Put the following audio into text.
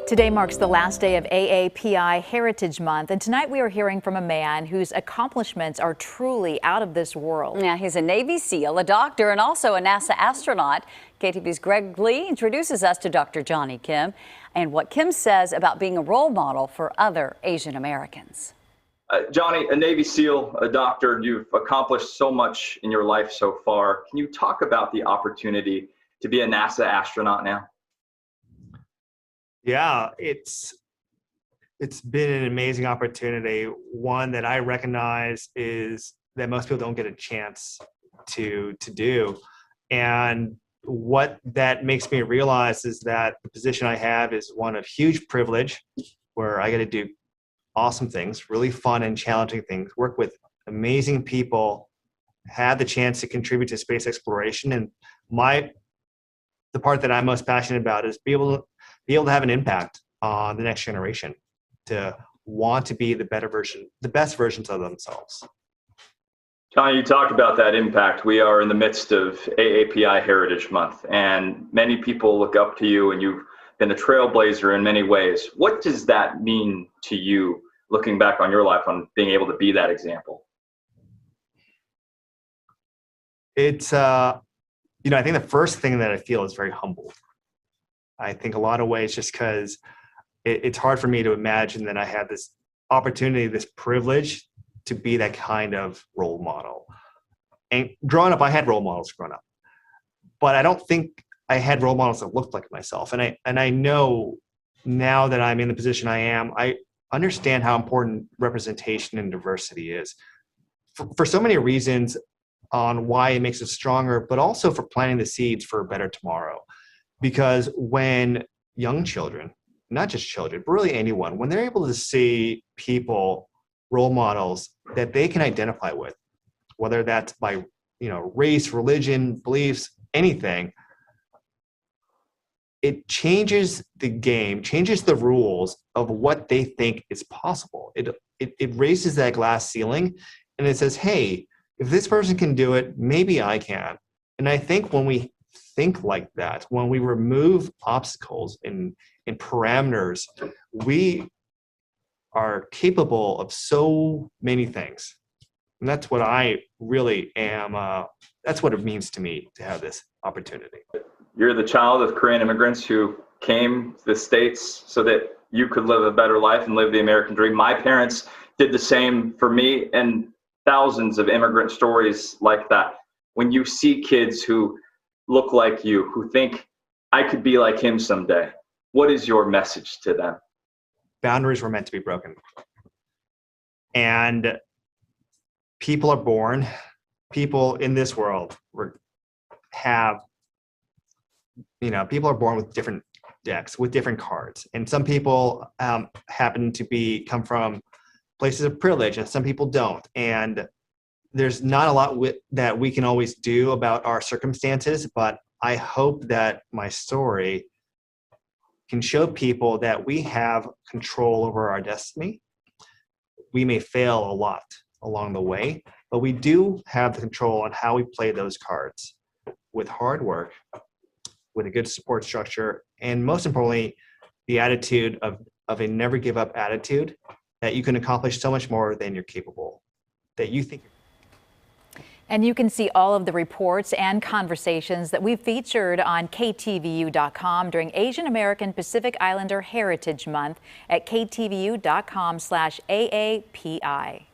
Today marks the last day of AAPI Heritage Month, and tonight we are hearing from a man whose accomplishments are truly out of this world. Yeah, he's a Navy SEAL, a doctor, and also a NASA astronaut. KTVU's Greg Lee introduces us to Dr. Jonny Kim and what Kim says about being a role model for other Asian Americans. Jonny, a Navy SEAL, a doctor, you've accomplished so much in your life so far. Can you talk about the opportunity to be a NASA astronaut now? Yeah, it's been an amazing opportunity. One that I recognize is that most people don't get a chance to do. And what that makes me realize is that the position I have is one of huge privilege, where I get to do awesome things, really fun and challenging things, work with amazing people, have the chance to contribute to space exploration. And the part that I'm most passionate about is be able to have an impact on the next generation, to want to be the best versions of themselves. Jonny, you talked about that impact. We are in the midst of AAPI Heritage Month, and many people look up to you, and you've been a trailblazer in many ways. What does that mean to you, looking back on your life, on being able to be that example? It's, I think the first thing that I feel is very humbled. I think a lot of ways, just because it's hard for me to imagine that I had this opportunity, this privilege to be that kind of role model. And growing up, I had role models growing up, but I don't think I had role models that looked like myself. And I know now that I'm in the position I am, I understand how important representation and diversity is for so many reasons, on why it makes us stronger, but also for planting the seeds for a better tomorrow. Because when young children, not just children, but really anyone, when they're able to see people, role models that they can identify with, whether that's by race, religion, beliefs, anything, it changes the game, changes the rules of what they think is possible. It raises that glass ceiling, and it says, hey, if this person can do it, maybe I can. And I think when we think like that, when we remove obstacles and parameters, we are capable of so many things. And that's what I really am. That's what it means to me to have this opportunity. You're the child of Korean immigrants who came to the States so that you could live a better life and live the American dream. My parents did the same for me, and thousands of immigrant stories like that. When you see kids who look like you, who think, I could be like him someday, what is your message to them? Boundaries were meant to be broken. And people are born, people in this world people are born with different decks, with different cards. And some people happen to come from places of privilege, and some people don't. And there's not a lot that we can always do about our circumstances, but I hope that my story can show people that we have control over our destiny. We may fail a lot along the way, but we do have the control on how we play those cards with hard work, with a good support structure, and most importantly, the attitude of a never give up attitude, that you can accomplish so much more than you're capable, that you think. And you can see all of the reports and conversations that we've featured on KTVU.com during Asian American Pacific Islander Heritage Month at KTVU.com/AAPI.